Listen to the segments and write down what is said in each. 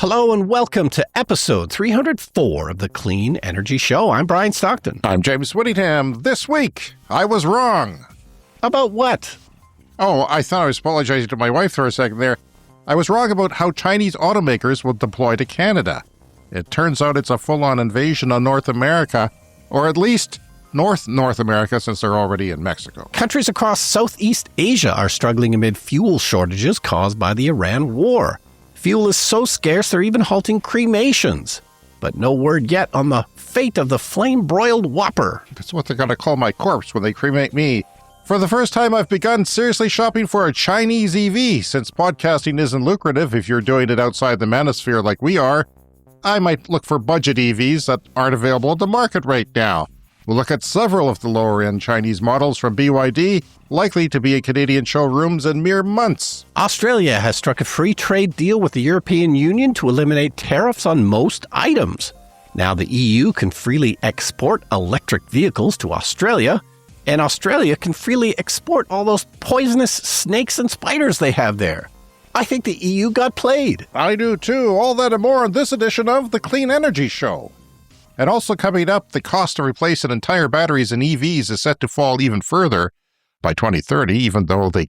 Hello and welcome to episode 304 of the Clean Energy Show. I'm Brian Stockton. I'm James Whittingham. This week, I was wrong. About what? Oh, I thought I was apologizing to my wife for a second there. I was wrong about how Chinese automakers will deploy to Canada. It turns out it's a full-on invasion of North America, or at least North America, since they're already in Mexico. Countries across Southeast Asia are struggling amid fuel shortages caused by the Iran war. Fuel is so scarce they're even halting cremations. But no word yet on the fate of the flame-broiled Whopper. That's what they're going to call my corpse when they cremate me. For the first time, I've begun seriously shopping for a Chinese EV. Since podcasting isn't lucrative if you're doing it outside the manosphere like we are, I might look for budget EVs that aren't available at the market right now. We'll look at several of the lower-end Chinese models from BYD, likely to be in Canadian showrooms in mere months. Australia has struck a free trade deal with the European Union to eliminate tariffs on most items. Now the EU can freely export electric vehicles to Australia, and Australia can freely export all those poisonous snakes and spiders they have there. I think the EU got played. I do too. All that and more in this edition of the Clean Energy Show. And also coming up, the cost to replace an entire batteries in EVs is set to fall even further by 2030, even though they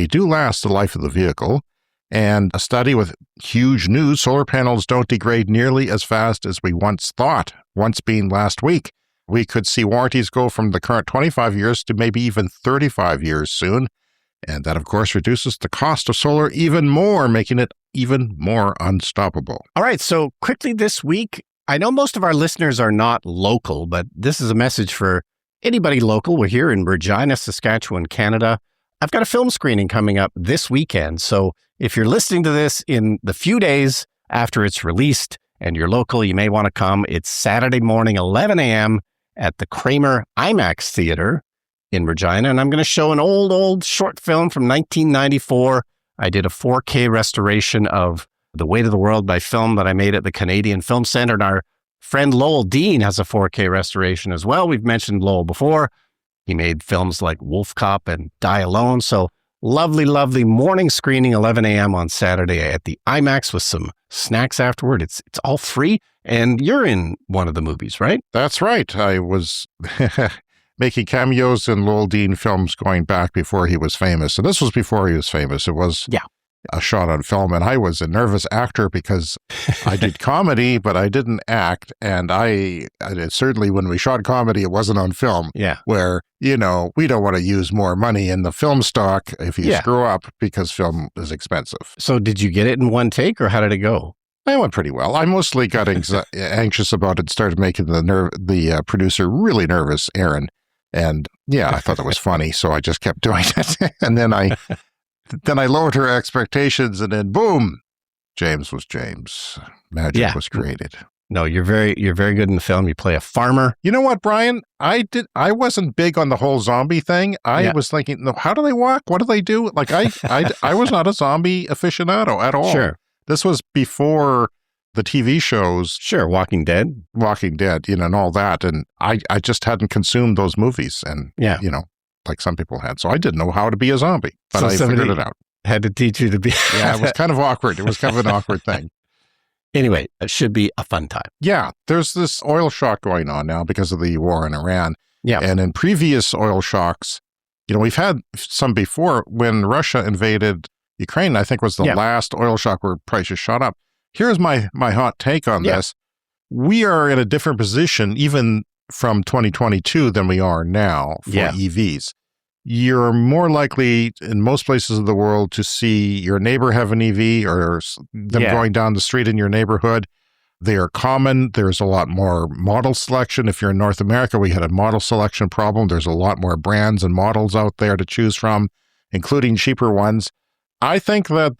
do last the life of the vehicle. And a study with huge news, solar panels don't degrade nearly as fast as we once thought, once being last week. We could see warranties go from the current 25 years to maybe even 35 years soon. And that, of course, reduces the cost of solar even more, making it even more unstoppable. All right, so quickly this week, I know most of our listeners are not local, but this is a message for anybody local. We're here in Regina, Saskatchewan, Canada. I've got a film screening coming up this weekend. So if you're listening to this in the few days after it's released and you're local, you may want to come. It's Saturday morning, 11 a.m. at the Kramer IMAX Theater in Regina. And I'm going to show an old short film from 1994. I did a 4K restoration of The Weight of the World by film that I made at the Canadian Film Centre. And our friend Lowell Dean has a 4K restoration as well. We've mentioned Lowell before. He made films like Wolf Cop and Die Alone. So lovely morning screening, 11 a.m. on Saturday at the IMAX with some snacks afterward. It's all free. And you're in one of the movies, right? That's right. I was making cameos in Lowell Dean films going back before he was famous. And this was before he was famous. It was a shot on film, and I was a nervous actor because I did comedy, but I didn't act, and I certainly, when we shot comedy, it wasn't on film, where, we don't want to use more money in the film stock if you screw up, because film is expensive. So did you get it in one take, or how did it go? I went pretty well. I mostly got anxious about it, started making the producer really nervous, Aaron, and I thought it was funny, so I just kept doing it, and then I lowered her expectations, and then boom, James was James. Magic was created. No, you're very good in the film. You play a farmer. You know what, Brian? I wasn't big on the whole zombie thing. I was thinking, no, how do they walk? What do they do? Like I was not a zombie aficionado at all. Sure. This was before the TV shows. Sure, Walking Dead, and all that. And I just hadn't consumed those movies, and like some people had. So I didn't know how to be a zombie, but I figured it out. Had to teach you to be. It was kind of awkward. It was kind of an awkward thing. Anyway, it should be a fun time. Yeah, there's this oil shock going on now because of the war in Iran. Yeah. And in previous oil shocks, we've had some before. When Russia invaded Ukraine, I think was the last oil shock where prices shot up. Here's my hot take on this. We are in a different position, even from 2022 than we are now for EVs. You're more likely in most places of the world to see your neighbor have an EV or them going down the street in your neighborhood. They are common. There's a lot more model selection. If you're in North America, we had a model selection problem. There's a lot more brands and models out there to choose from, including cheaper ones. I think that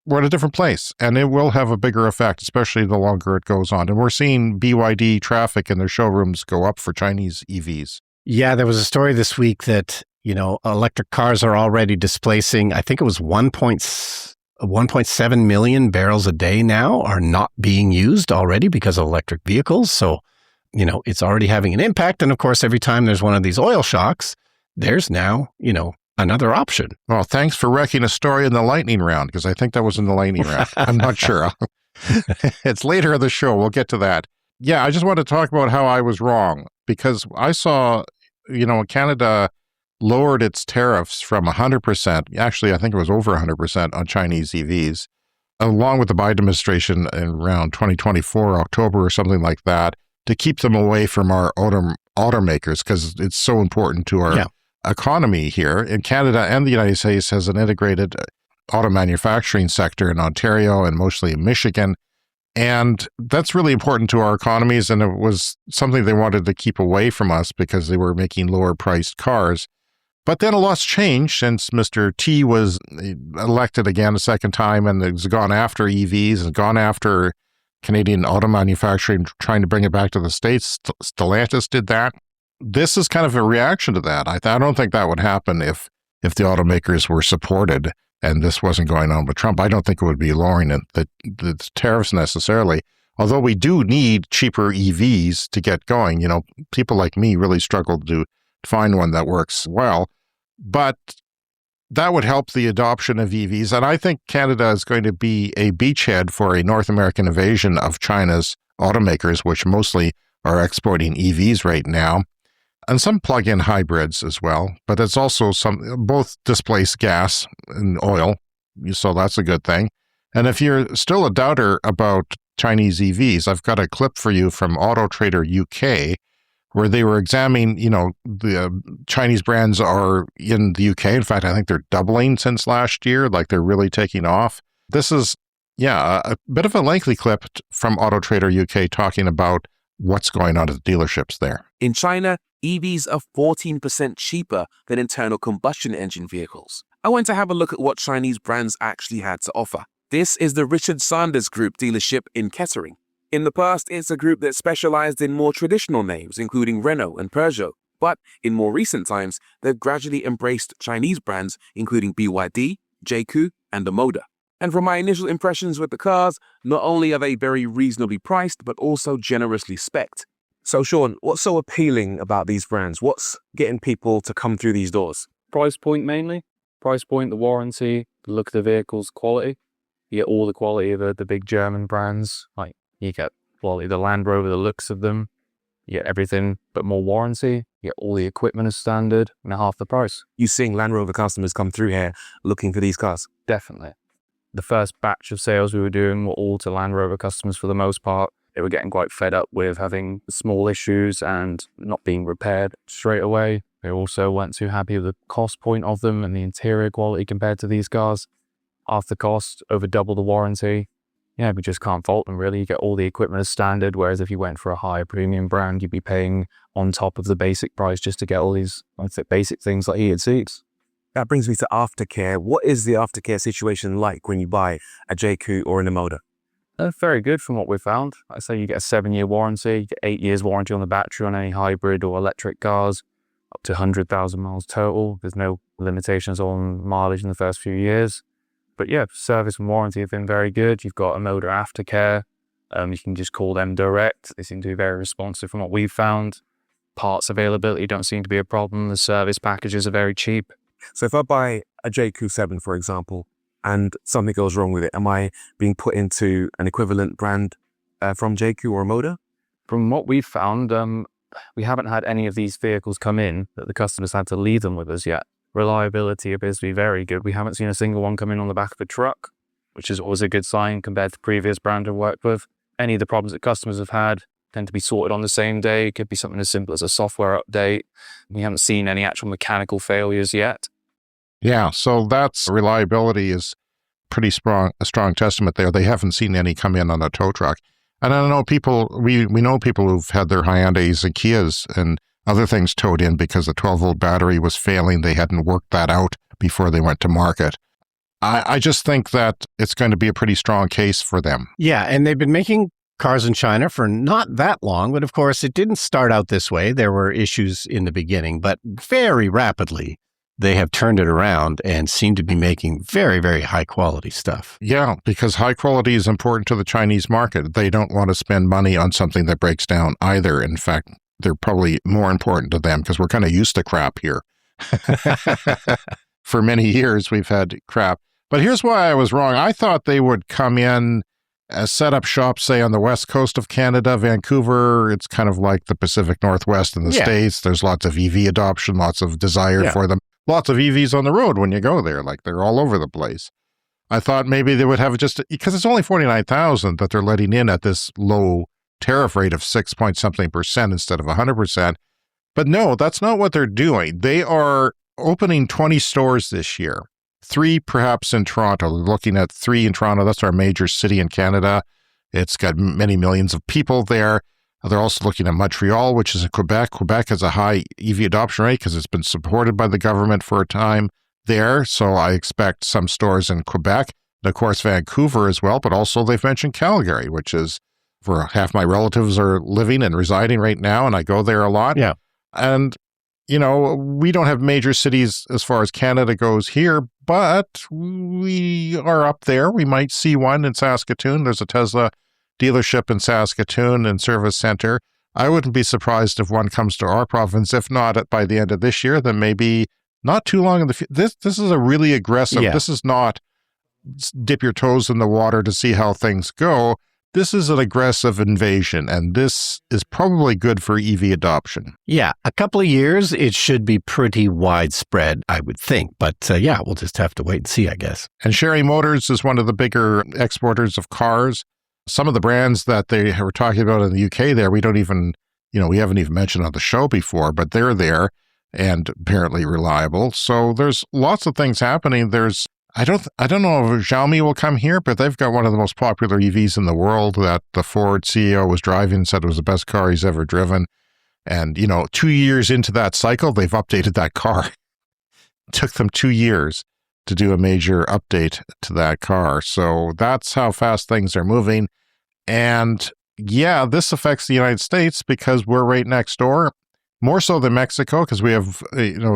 we're in a different place, and it will have a bigger effect, especially the longer it goes on. And we're seeing BYD traffic in their showrooms go up for Chinese EVs. Yeah, there was a story this week that, electric cars are already displacing, I think it was 1.7 million barrels a day now are not being used already because of electric vehicles. So, it's already having an impact. And of course, every time there's one of these oil shocks, there's now, another option. Well, thanks for wrecking a story in the lightning round, because I think that was in the lightning round. I'm not sure. It's later in the show. We'll get to that. Yeah, I just want to talk about how I was wrong, because I saw, Canada lowered its tariffs from 100%, actually, I think it was over 100% on Chinese EVs, along with the Biden administration in around 2024, October or something like that, to keep them away from our automakers, because it's so important to our economy here. In Canada and the United States has an integrated auto manufacturing sector in Ontario and mostly in Michigan. And that's really important to our economies. And it was something they wanted to keep away from us because they were making lower priced cars. But then a lot's changed since Mr. T was elected again a second time and has gone after EVs and gone after Canadian auto manufacturing, trying to bring it back to the States. Stellantis did that. This is kind of a reaction to that. I don't think that would happen if the automakers were supported and this wasn't going on with Trump. I don't think it would be lowering the tariffs necessarily, although we do need cheaper EVs to get going. People like me really struggle to find one that works well, but that would help the adoption of EVs. And I think Canada is going to be a beachhead for a North American invasion of China's automakers, which mostly are exporting EVs right now, and some plug-in hybrids as well. But it's also both displace gas and oil, so that's a good thing. And if you're still a doubter about Chinese EVs, I've got a clip for you from Auto Trader UK, where they were examining, the Chinese brands are in the UK. In fact, I think they're doubling since last year, like they're really taking off. This is, a bit of a lengthy clip from Auto Trader UK talking about what's going on at the dealerships there. In China, EVs are 14% cheaper than internal combustion engine vehicles. I went to have a look at what Chinese brands actually had to offer. This is the Richard Sanders Group dealership in Kettering. In the past, it's a group that specialized in more traditional names, including Renault and Peugeot. But in more recent times, they've gradually embraced Chinese brands, including BYD, JQ, and Omoda. And from my initial impressions with the cars, not only are they very reasonably priced, but also generously spec'd. So Sean, what's so appealing about these brands? What's getting people to come through these doors? Price point mainly. Price point, the warranty, the look of the vehicle's quality. You get all the quality of the big German brands, like you get quality, the Land Rover, the looks of them. You get everything but more warranty. You get all the equipment as standard and at half the price. You seeing Land Rover customers come through here looking for these cars? Definitely. The first batch of sales we were doing were all to Land Rover customers for the most part. They were getting quite fed up with having small issues and not being repaired straight away. They also weren't too happy with the cost point of them and the interior quality compared to these cars. Half the cost, over double the warranty. Yeah, we just can't fault them really. You get all the equipment as standard, whereas if you went for a higher premium brand, you'd be paying on top of the basic price just to get all these basic things like heated seats. That brings me to aftercare. What is the aftercare situation like when you buy a JQ or an Omoda? Very good from what we found. I say you get a 7-year warranty, you get 8 years warranty on the battery on any hybrid or electric cars, up to 100,000 miles total. There's no limitations on mileage in the first few years. But yeah, service and warranty have been very good. You've got Omoda aftercare. You can just call them direct. They seem to be very responsive from what we've found. Parts availability don't seem to be a problem. The service packages are very cheap. So if I buy a JQ7, for example, and something goes wrong with it, am I being put into an equivalent brand from JQ or Omoda? From what we've found, we haven't had any of these vehicles come in that the customers had to leave them with us yet. Reliability appears to be very good. We haven't seen a single one come in on the back of a truck, which is always a good sign compared to previous brands I've worked with. Any of the problems that customers have had tend to be sorted on the same day. It could be something as simple as a software update. We haven't seen any actual mechanical failures yet. Yeah, so that's reliability is pretty strong, a strong testament there. They haven't seen any come in on a tow truck. And I know we know people who've had their Hyundais and Kias and other things towed in because the 12-volt battery was failing. They hadn't worked that out before they went to market. I just think that it's going to be a pretty strong case for them. Yeah, and they've been making cars in China for not that long, but of course it didn't start out this way. There were issues in the beginning, but very rapidly they have turned it around and seem to be making very, very high quality stuff. Yeah, because high quality is important to the Chinese market. They don't want to spend money on something that breaks down either. In fact, they're probably more important to them because we're kind of used to crap here. for many years we've had crap. But here's why I was wrong. I thought they would come in as set up shop, say, on the west coast of Canada, Vancouver. It's kind of like the Pacific Northwest in the States. There's lots of EV adoption, lots of desire for them. Lots of EVs on the road when you go there, like they're all over the place. I thought maybe they would have just, because it's only 49,000 that they're letting in at this low tariff rate of 6-point-something% instead of 100%. But no, that's not what they're doing. They are opening 20 stores this year. 3 perhaps in Toronto. We're looking at 3 in Toronto. That's our major city in Canada. It's got many millions of people there. They're also looking at Montreal, which is in Quebec. Quebec has a high EV adoption rate because it's been supported by the government for a time there. So I expect some stores in Quebec. And of course, Vancouver as well. But also they've mentioned Calgary, which is where half my relatives are living and residing right now. And I go there a lot. Yeah. And, you know, we don't have major cities as far as Canada goes here, but we are up there. We might see one in Saskatoon. There's a Tesla dealership in Saskatoon and service center. I wouldn't be surprised if one comes to our province. If not by the end of this year, then maybe not too long in the future. This is a really aggressive. Yeah. This is not dip your toes in the water to see how things go. This is an aggressive invasion, and this is probably good for EV adoption. Yeah, a couple of years, it should be pretty widespread, I would think. But yeah, we'll just have to wait and see, I guess. And Chery Motors is one of the bigger exporters of cars. Some of the brands that they were talking about in the UK there, we don't even, we haven't even mentioned on the show before, but they're there and apparently reliable. So there's lots of things happening. I don't know if Xiaomi will come here, but they've got one of the most popular EVs in the world that the Ford CEO was driving, said it was the best car he's ever driven. And, 2 years into that cycle, they've updated that car. It took them 2 years to do a major update to that car. So that's how fast things are moving. And yeah, this affects the United States because we're right next door, more so than Mexico, because we have,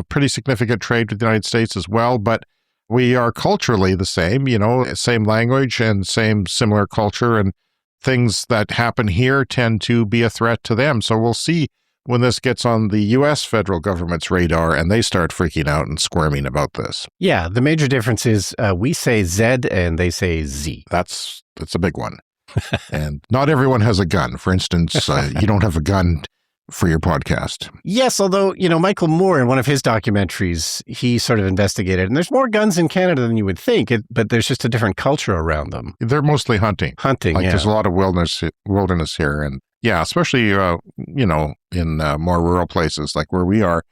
pretty significant trade with the United States as well. But we are culturally the same, same language and similar culture, and things that happen here tend to be a threat to them. So we'll see when this gets on the U.S. federal government's radar and they start freaking out and squirming about this. Yeah, the major difference is we say Z and they say Z. That's a big one. And not everyone has a gun. For instance, you don't have a gun for your podcast. Yes, although, Michael Moore, in one of his documentaries, he sort of investigated, and there's more guns in Canada than you would think, but there's just a different culture around them. They're mostly hunting. There's a lot of wilderness here. And yeah, especially, in more rural places like where we are.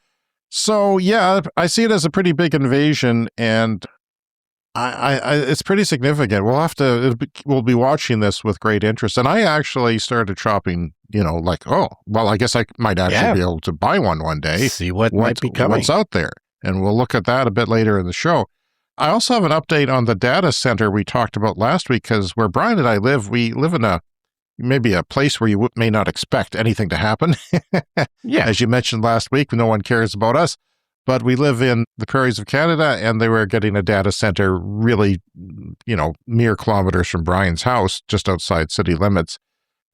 So yeah, I see it as a pretty big invasion, and it's pretty significant. We'll be watching this with great interest. And I actually started shopping, I guess I might actually be able to buy one day. See what might be coming. What's out there. And we'll look at that a bit later in the show. I also have an update on the data center we talked about last week, because where Brian and I live, we live in maybe a place where you may not expect anything to happen. Yeah. As you mentioned last week, no one cares about us. But we live in the prairies of Canada, and they were getting a data center really, mere kilometers from Brian's house, just outside city limits.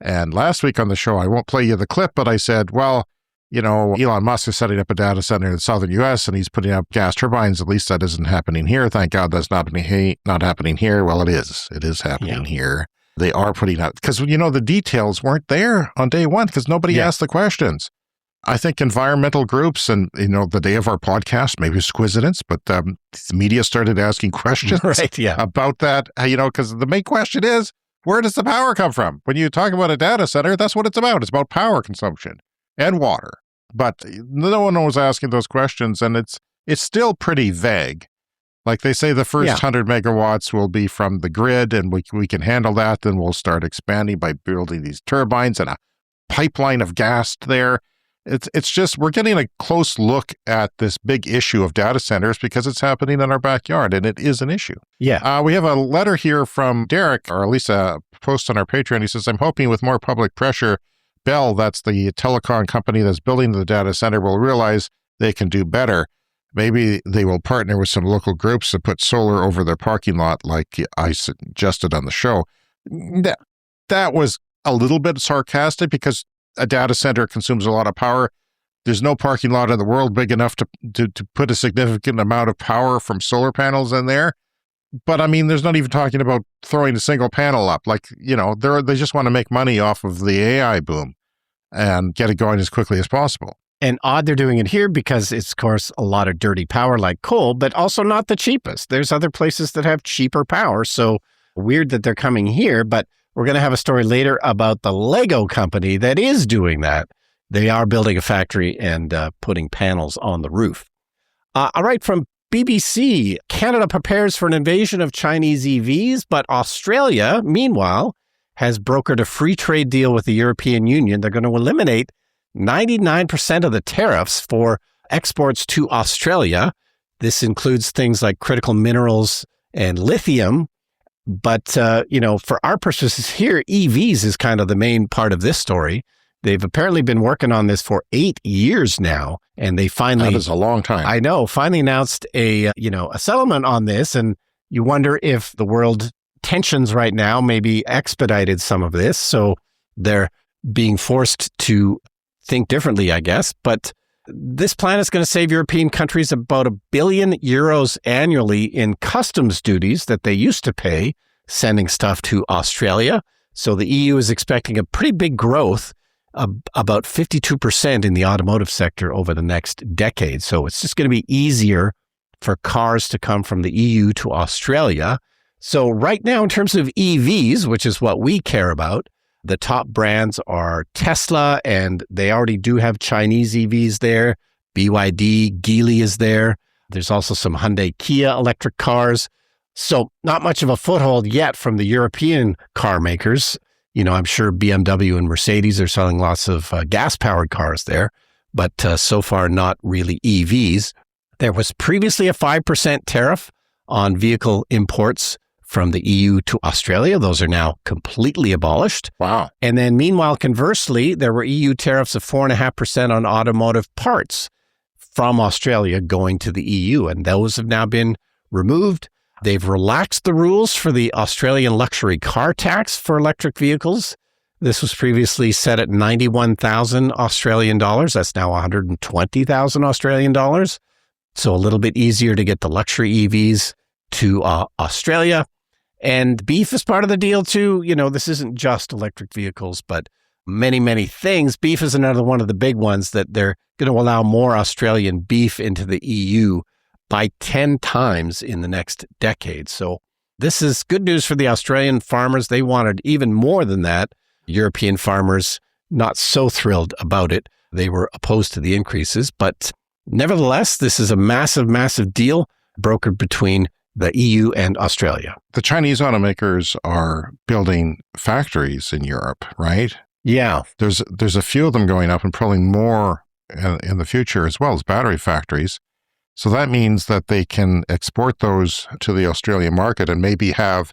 And last week on the show, I won't play you the clip, but I said, well, Elon Musk is setting up a data center in the southern U.S., and he's putting up gas turbines. At least that isn't happening here. Thank God that's not happening here. Well, it is. It is happening here. They are putting up, because, the details weren't there on day one because nobody asked the questions. I think environmental groups and, the day of our podcast, maybe it's coincidence, but the media started asking questions about that, because the main question is, where does the power come from? When you talk about a data center, that's what it's about. It's about power consumption and water. But no one was asking those questions, and it's still pretty vague. Like they say the first 100 megawatts will be from the grid, and we can handle that. Then we'll start expanding by building these turbines and a pipeline of gas there. It's just, we're getting a close look at this big issue of data centers because it's happening in our backyard, and it is an issue. Yeah. We have a letter here from Derek, or at least a post on our Patreon. He says, I'm hoping with more public pressure, Bell, that's the telecom company that's building the data center, will realize they can do better. Maybe they will partner with some local groups to put solar over their parking lot like I suggested on the show. That was a little bit sarcastic because a data center consumes a lot of power. There's no parking lot in the world big enough to put a significant amount of power from solar panels in there. But I mean, there's not even talking about throwing a single panel up. Like, they just want to make money off of the AI boom and get it going as quickly as possible. And odd they're doing it here because it's, of course, a lot of dirty power like coal, but also not the cheapest. There's other places that have cheaper power. So weird that they're coming here, but we're going to have a story later about the Lego company that is doing that. They are building a factory and putting panels on the roof. All right, from BBC, Canada prepares for an invasion of Chinese EVs, but Australia, meanwhile, has brokered a free trade deal with the European Union. They're going to eliminate 99% of the tariffs for exports to Australia. This includes things like critical minerals and lithium. But, for our purposes here, EVs is kind of the main part of this story. They've apparently been working on this for 8 years now, and they finally— That is a long time. I know, finally announced a settlement on this, and you wonder if the world tensions right now maybe expedited some of this, so they're being forced to think differently, I guess. But this plan is going to save European countries about €1 billion annually in customs duties that they used to pay sending stuff to Australia. So the EU is expecting a pretty big growth, about 52% in the automotive sector over the next decade. So it's just going to be easier for cars to come from the EU to Australia. So right now, in terms of EVs, which is what we care about, the top brands are Tesla, and they already do have Chinese EVs there. BYD, Geely is there. There's also some Hyundai Kia electric cars. So not much of a foothold yet from the European car makers. I'm sure BMW and Mercedes are selling lots of gas-powered cars there, but so far not really EVs. There was previously a 5% tariff on vehicle imports from the EU to Australia. Those are now completely abolished. Wow. And then meanwhile, conversely, there were EU tariffs of 4.5% on automotive parts from Australia going to the EU, and those have now been removed. They've relaxed the rules for the Australian luxury car tax for electric vehicles. This was previously set at 91,000 Australian dollars. That's now 120,000 Australian dollars. So a little bit easier to get the luxury EVs to Australia. And beef is part of the deal too. This isn't just electric vehicles, but many, many things. Beef is another one of the big ones that they're going to allow more Australian beef into the EU by 10 times in the next decade. So this is good news for the Australian farmers. They wanted even more than that. European farmers, not so thrilled about it. They were opposed to the increases. But nevertheless, this is a massive, massive deal brokered between the EU and Australia. The Chinese automakers are building factories in Europe, right? Yeah. There's a few of them going up and probably more in the future, as well as battery factories. So that means that they can export those to the Australian market and maybe have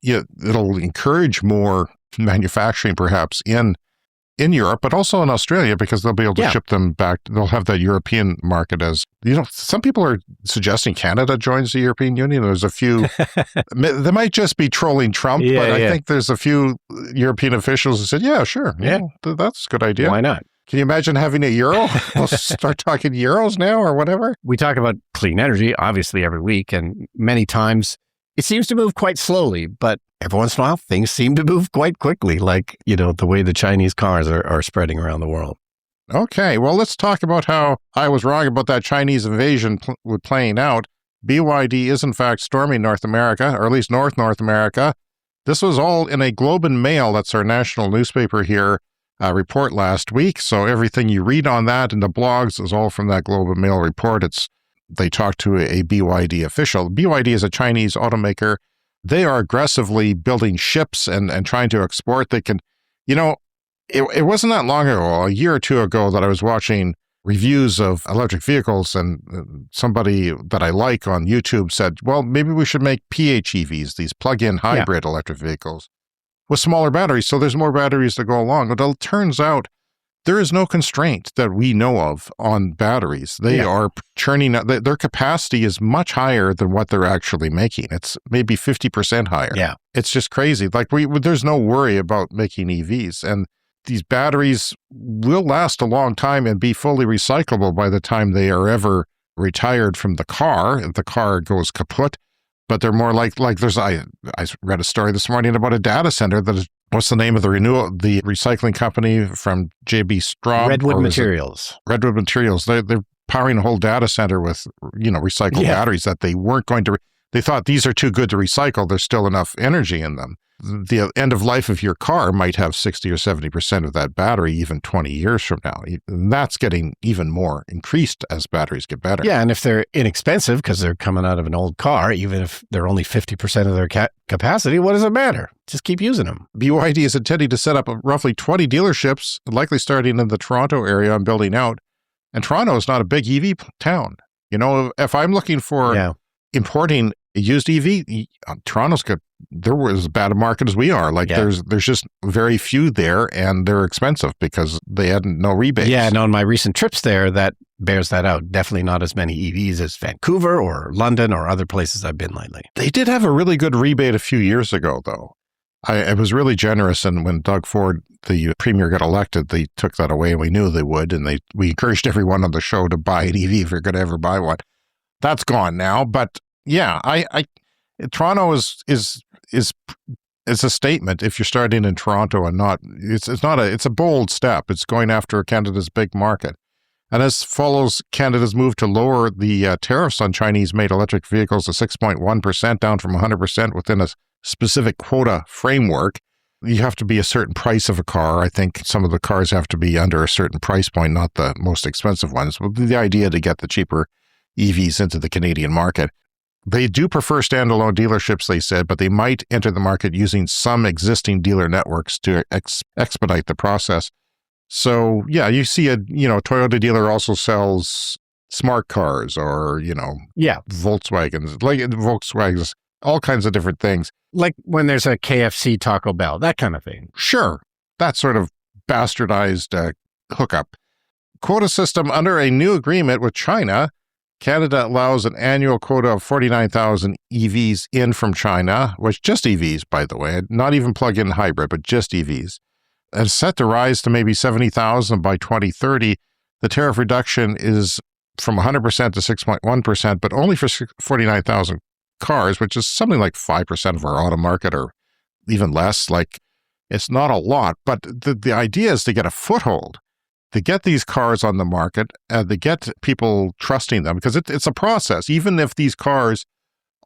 it'll encourage more manufacturing perhaps in Europe, but also in Australia, because they'll be able to ship them back. They'll have that European market as, some people are suggesting Canada joins the European Union. There's a few, they might just be trolling Trump, but I think there's a few European officials who said, yeah, sure. Yeah, that's a good idea. Why not? Can you imagine having a euro? We'll start talking euros now or whatever. We talk about clean energy, obviously, every week, and many times it seems to move quite slowly, but every once in a while, things seem to move quite quickly, like, the way the Chinese cars are spreading around the world. Okay, well, let's talk about how I was wrong about that Chinese invasion playing out. BYD is, in fact, storming North America, or at least North America. This was all in a Globe and Mail, that's our national newspaper here, report last week. So everything you read on that in the blogs is all from that Globe and Mail report. They talked to a BYD official. BYD is a Chinese automaker. They are aggressively building ships and trying to export. They can, it wasn't that long ago, a year or two ago, that I was watching reviews of electric vehicles, and somebody that I like on YouTube said, well, maybe we should make PHEVs, these plug-in hybrid electric vehicles, with smaller batteries, so there's more batteries to go along. But it turns out there is no constraint that we know of on batteries. They are churning out, their capacity is much higher than what they're actually making. It's maybe 50% higher. Yeah. It's just crazy. Like there's no worry about making EVs. And these batteries will last a long time and be fully recyclable by the time they are ever retired from the car, if the car goes kaput. But they're more like I read a story this morning about a data center that is, what's the name of the recycling company from JB Straub? Redwood Materials. Redwood Materials. They're powering a whole data center with, recycled batteries that they weren't going to, they thought these are too good to recycle. There's still enough energy in them. The end of life of your car might have 60 or 70% of that battery even 20 years from now. And that's getting even more increased as batteries get better. Yeah, and if they're inexpensive because they're coming out of an old car, even if they're only 50% of their capacity, what does it matter? Just keep using them. BYD is intending to set up roughly 20 dealerships, likely starting in the Toronto area and building out. And Toronto is not a big EV town. If I'm looking for importing a used EV, Toronto's good. There was as bad a market as we are. There's just very few there, and they're expensive because they had no rebates. Yeah, no, in my recent trips there, that bears that out. Definitely not as many EVs as Vancouver or London or other places I've been lately. They did have a really good rebate a few years ago, though. I was really generous, and when Doug Ford, the premier, got elected, they took that away, and we knew they would, and we encouraged everyone on the show to buy an EV if you're going to ever buy one. That's gone now, but yeah, Toronto is a statement if you're starting in Toronto and not, it's a bold step. It's going after Canada's big market. And this follows Canada's move to lower the tariffs on Chinese-made electric vehicles to 6.1%, down from 100% within a specific quota framework. You have to be a certain price of a car. I think some of the cars have to be under a certain price point, not the most expensive ones. But the idea to get the cheaper EVs into the Canadian market. They do prefer standalone dealerships, they said, but they might enter the market using some existing dealer networks to expedite the process. So, yeah, you see Toyota dealer also sells smart cars or, Volkswagens, all kinds of different things. Like when there's a KFC Taco Bell, that kind of thing. Sure. That sort of bastardized hookup. Quota system under a new agreement with China. Canada allows an annual quota of 49,000 EVs in from China, which just EVs, by the way, not even plug-in hybrid, but just EVs. And it's set to rise to maybe 70,000 by 2030. The tariff reduction is from 100% to 6.1%, but only for 49,000 cars, which is something like 5% of our auto market or even less. It's not a lot, but the idea is to get a foothold, to get these cars on the market, to get people trusting them, because it's a process. Even if these cars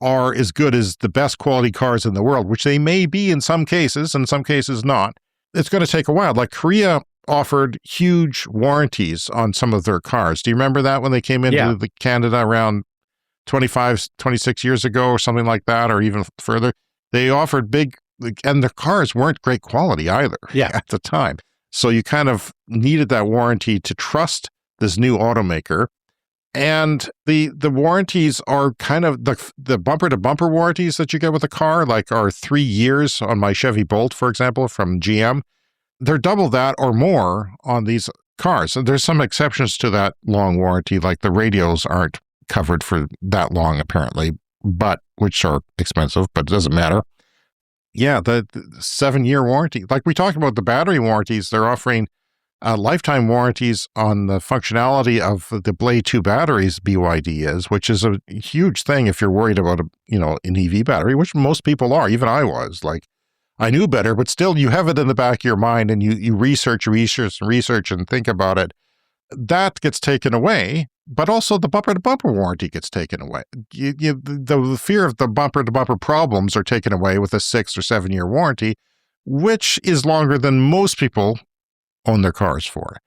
are as good as the best quality cars in the world, which they may be in some cases, and in some cases not, it's going to take a while. Like Korea offered huge warranties on some of their cars. Do you remember that when they came into Canada around 25, 26 years ago or something like that, or even further? They offered big, and their cars weren't great quality either at the time. So you kind of needed that warranty to trust this new automaker. And the warranties are kind of the bumper-to-bumper warranties that you get with a car, like are 3 years on my Chevy Bolt, for example, from GM. They're double that or more on these cars. So there's some exceptions to that long warranty, like the radios aren't covered for that long, apparently, but which are expensive, but it doesn't matter. Yeah, the 7-year warranty. Like we talked about the battery warranties, they're offering lifetime warranties on the functionality of the Blade 2 batteries, BYD is, which is a huge thing if you're worried about an EV battery, which most people are. Even I was. I knew better, but still you have it in the back of your mind and you research and think about it. That gets taken away, but also the bumper-to-bumper warranty gets taken away. The fear of the bumper-to-bumper problems are taken away with a 6 or 7 year warranty, which is longer than most people own their cars for.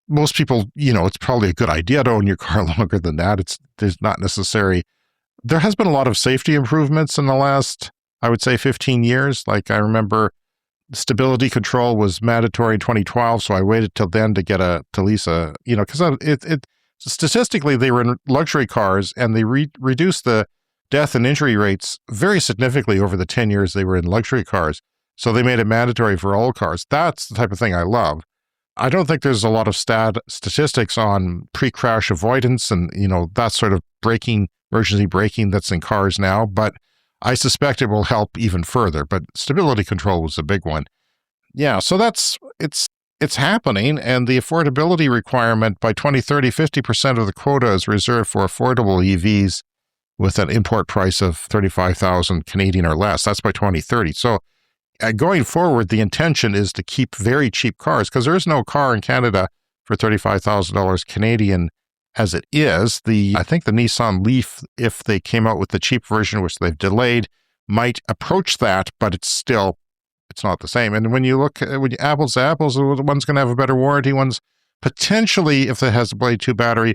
Most people, it's probably a good idea to own your car longer than that. There's not necessary. There has been a lot of safety improvements in the last, I would say, 15 years. Like I remember stability control was mandatory in 2012, so I waited till then to lease a, because statistically they were in luxury cars and they reduced the death and injury rates very significantly over the 10 years they were in luxury cars. So they made it mandatory for all cars. That's the type of thing I love. I don't think there's a lot of statistics on pre-crash avoidance and, that sort of emergency braking that's in cars now, but I suspect it will help even further. But stability control was a big one. Yeah, so that's it's happening, and the affordability requirement by 2030, 50% of the quota is reserved for affordable EVs with an import price of 35,000 Canadian or less. That's by 2030. So going forward, the intention is to keep very cheap cars, because there is no car in Canada for $35,000 Canadian as it is. I think the Nissan Leaf, if they came out with the cheap version, which they've delayed, might approach that, but it's not the same. And when you look at apples to apples, one's going to have a better warranty. One's potentially, if it has a Blade 2 battery,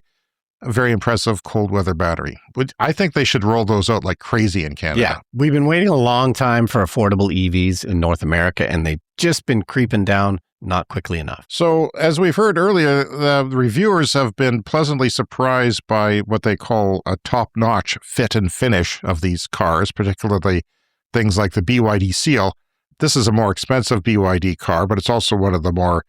a very impressive cold weather battery. I think they should roll those out like crazy in Canada. Yeah, we've been waiting a long time for affordable EVs in North America, and they've just been creeping down not quickly enough. So as we've heard earlier, the reviewers have been pleasantly surprised by what they call a top-notch fit and finish of these cars, particularly things like the BYD Seal. This is a more expensive BYD car, but it's also one of the more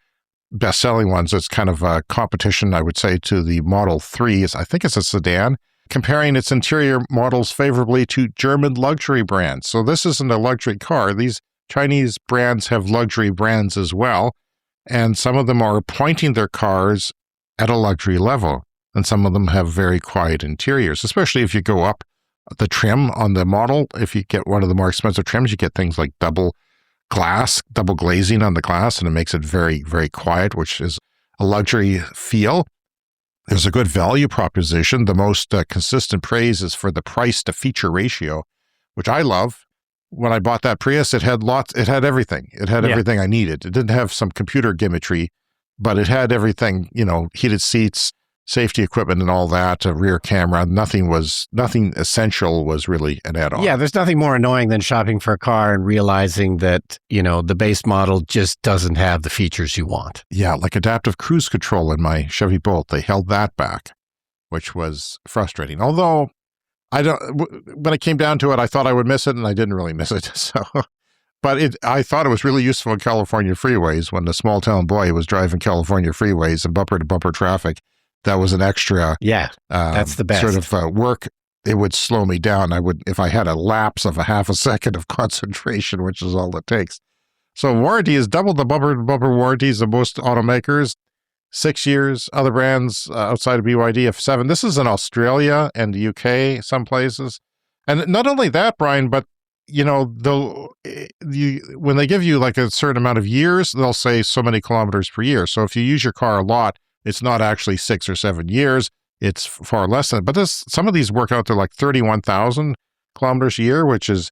best-selling ones. It's kind of a competition, I would say, to the Model 3. I think it's a sedan, comparing its interior models favorably to German luxury brands. So this isn't a luxury car. These Chinese brands have luxury brands as well, and some of them are pointing their cars at a luxury level, and some of them have very quiet interiors, especially if you go up the trim on the model. If you get one of the more expensive trims, you get things like double glazing on the glass, and it makes it very, very quiet, which is a luxury feel. There's a good value proposition. The most consistent praise is for the price to feature ratio, which I love. When I bought that Prius, it had everything. It had everything I needed. It didn't have some computer gimmickry, but it had everything, heated seats, safety equipment and all that, a rear camera. Nothing essential was really an add-on. Yeah, there's nothing more annoying than shopping for a car and realizing that, the base model just doesn't have the features you want. Yeah, like adaptive cruise control in my Chevy Bolt. They held that back, which was frustrating. Although, when it came down to it, I thought I would miss it, and I didn't really miss it. So, but I thought it was really useful in California freeways when the small town boy was driving California freeways and bumper to bumper traffic. That was an extra. Yeah, that's the best sort of work. It would slow me down. If I had a lapse of a half a second of concentration, which is all it takes. So warranty is double the bumper to bumper warranties of most automakers. 6 years, other brands outside of BYD have 7. This is in Australia and the UK, some places. And not only that, Brian, but, when they give you like a certain amount of years, they'll say so many kilometers per year. So if you use your car a lot, it's not actually 6 or 7 years. It's far less than, but some of these work out to like 31,000 kilometers a year, which is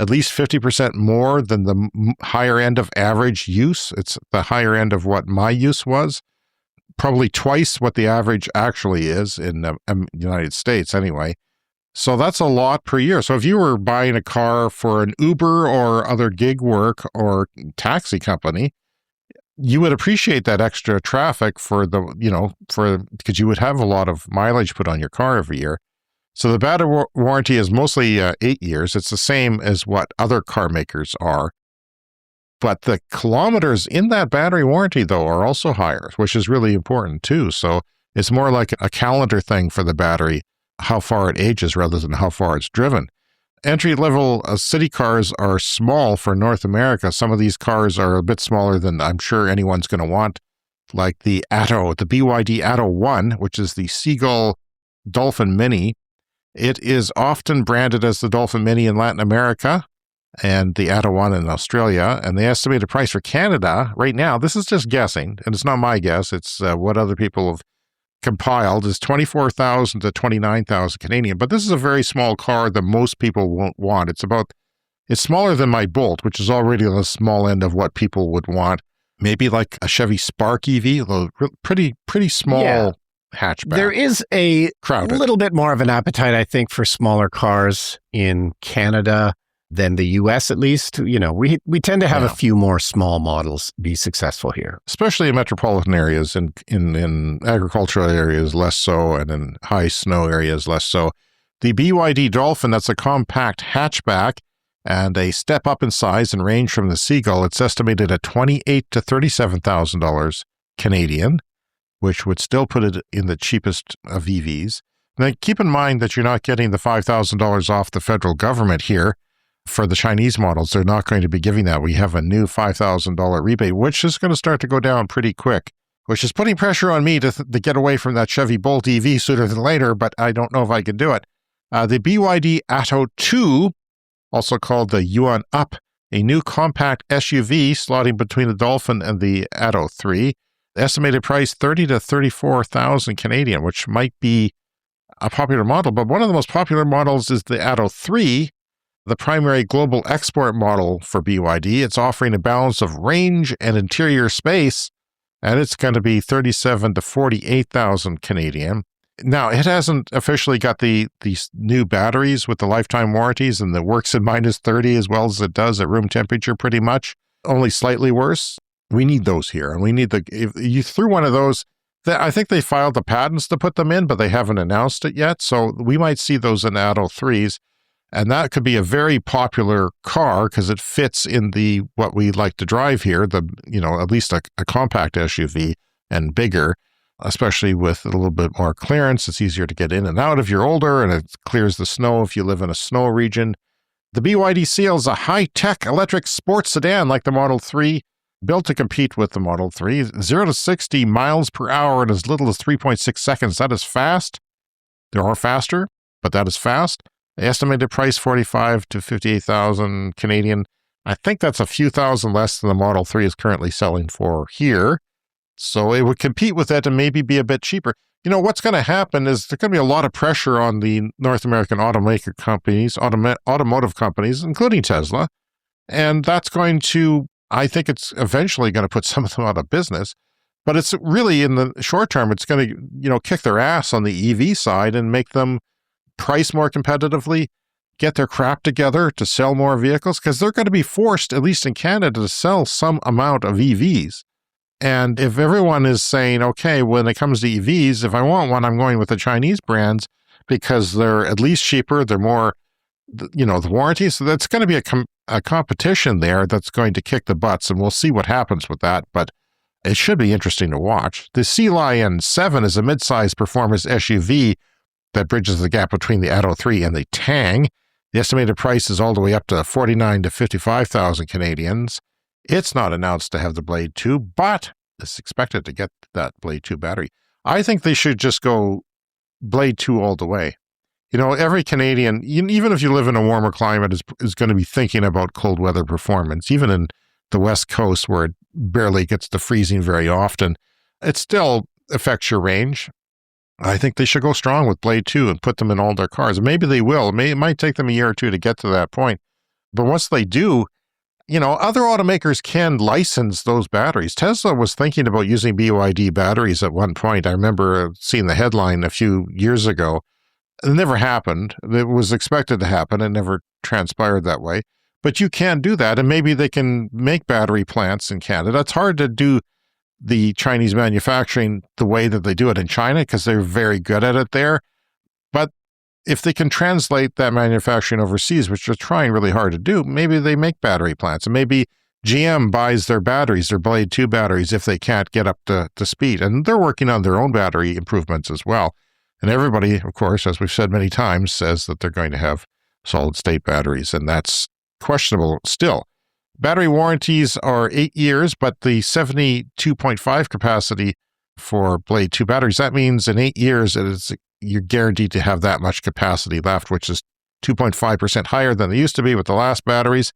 at least 50% more than the higher end of average use. It's the higher end of what my use was. Probably twice what the average actually is in the United States anyway. So that's a lot per year. So if you were buying a car for an Uber or other gig work or taxi company, you would appreciate that extra traffic because you would have a lot of mileage put on your car every year. So the battery warranty is mostly 8 years. It's the same as what other car makers are. But the kilometers in that battery warranty, though, are also higher, which is really important, too. So it's more like a calendar thing for the battery, how far it ages rather than how far it's driven. Entry-level city cars are small for North America. Some of these cars are a bit smaller than I'm sure anyone's going to want, like the BYD Atto 1, which is the Seagull Dolphin Mini. It is often branded as the Dolphin Mini in Latin America and the Atto 1 in Australia. And the estimated price for Canada right now, this is just guessing, and it's not my guess, it's what other people have compiled, is 24,000 to 29,000 Canadian. But this is a very small car that most people won't want. It's smaller than my Bolt, which is already on the small end of what people would want. Maybe like a Chevy Spark EV, a pretty small hatchback. There is a little bit more of an appetite, I think, for smaller cars in Canada than the US, at least. We tend to have a few more small models be successful here. Especially in metropolitan areas, in agricultural areas, less so, and in high snow areas, less so. The BYD Dolphin, that's a compact hatchback and a step up in size and range from the Seagull. It's estimated at $28,000 to $37,000 Canadian, which would still put it in the cheapest of EVs. Now, keep in mind that you're not getting the $5,000 off the federal government here. for the Chinese models, they're not going to be giving that. We have a new $5,000 rebate, which is going to start to go down pretty quick, which is putting pressure on me to get away from that Chevy Bolt EV sooner than later, but I don't know if I can do it. The BYD Atto 2, also called the Yuan Up, a new compact SUV slotting between the Dolphin and the Atto 3. Estimated price 30 to 34,000 Canadian, which might be a popular model, but one of the most popular models is the Atto 3, the primary global export model for BYD. It's offering a balance of range and interior space, and it's going to be 37 to 48,000 Canadian. Now, it hasn't officially got these new batteries with the lifetime warranties, and it works at minus 30 as well as it does at room temperature pretty much, only slightly worse. We need those here, and we need if you threw one of those, I think they filed the patents to put them in, but they haven't announced it yet, so we might see those in Atto 3s, and that could be a very popular car because it fits in what we like to drive here, at least a compact SUV and bigger, especially with a little bit more clearance. It's easier to get in and out if you're older, and it clears the snow if you live in a snow region. The BYD Seal is a high-tech electric sports sedan like the Model 3, built to compete with the Model 3. 0 to 60 miles per hour in as little as 3.6 seconds. That is fast. There are faster, but that is fast. The estimated price, 45 to 58,000 Canadian. I think that's a few thousand less than the Model 3 is currently selling for here. So it would compete with that and maybe be a bit cheaper. What's going to happen is there's going to be a lot of pressure on the North American automotive companies, including Tesla. And that's going to, I think it's eventually going to put some of them out of business. But it's really, in the short term, it's going to, kick their ass on the EV side and make them price more competitively, get their crap together to sell more vehicles, because they're going to be forced, at least in Canada, to sell some amount of EVs. And if everyone is saying, okay, when it comes to EVs, if I want one, I'm going with the Chinese brands because they're at least cheaper, they're more, the warranty. So that's going to be a competition there that's going to kick the butts, and we'll see what happens with that. But it should be interesting to watch. The Sea Lion 7 is a mid-size performance SUV that bridges the gap between the Atto 3 and the Tang. The estimated price is all the way up to 49 to 55,000 Canadians. It's not announced to have the Blade 2, but it's expected to get that Blade 2 battery. I think they should just go Blade 2 all the way. Every Canadian, even if you live in a warmer climate, is going to be thinking about cold weather performance. Even in the West Coast, where it barely gets to freezing very often, it still affects your range. I think they should go strong with Blade 2 and put them in all their cars. Maybe they will. It might take them a year or two to get to that point. But once they do, other automakers can license those batteries. Tesla was thinking about using BYD batteries at one point. I remember seeing the headline a few years ago. It never happened. It was expected to happen. It never transpired that way. But you can do that, and maybe they can make battery plants in Canada. It's hard to do the Chinese manufacturing the way that they do it in China because they're very good at it there. But if they can translate that manufacturing overseas, which they're trying really hard to do, maybe they make battery plants. And maybe GM buys their batteries, their Blade 2 batteries, if they can't get up to speed. And they're working on their own battery improvements as well. And everybody, of course, as we've said many times, says that they're going to have solid-state batteries, and that's questionable still. Battery warranties are 8 years, but the 72.5 capacity for Blade 2 batteries, that means in 8 years you're guaranteed to have that much capacity left, which is 2.5% higher than they used to be with the last batteries.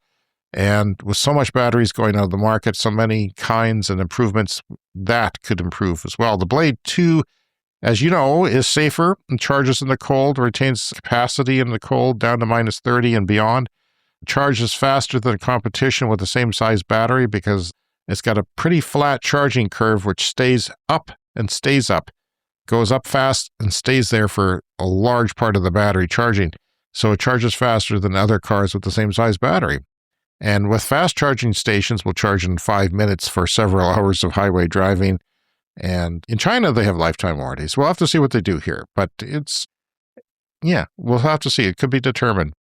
And with so much batteries going out of the market, so many kinds and improvements, that could improve as well. The Blade 2, as you know, is safer and charges in the cold, retains capacity in the cold down to minus 30 and beyond. Charges faster than competition with the same size battery because it's got a pretty flat charging curve which stays up and stays up, goes up fast and stays there for a large part of the battery charging. So it charges faster than other cars with the same size battery. And with fast charging stations, we'll charge in 5 minutes for several hours of highway driving. And in China, they have lifetime warranties. We'll have to see what they do here. But we'll have to see. It could be determined.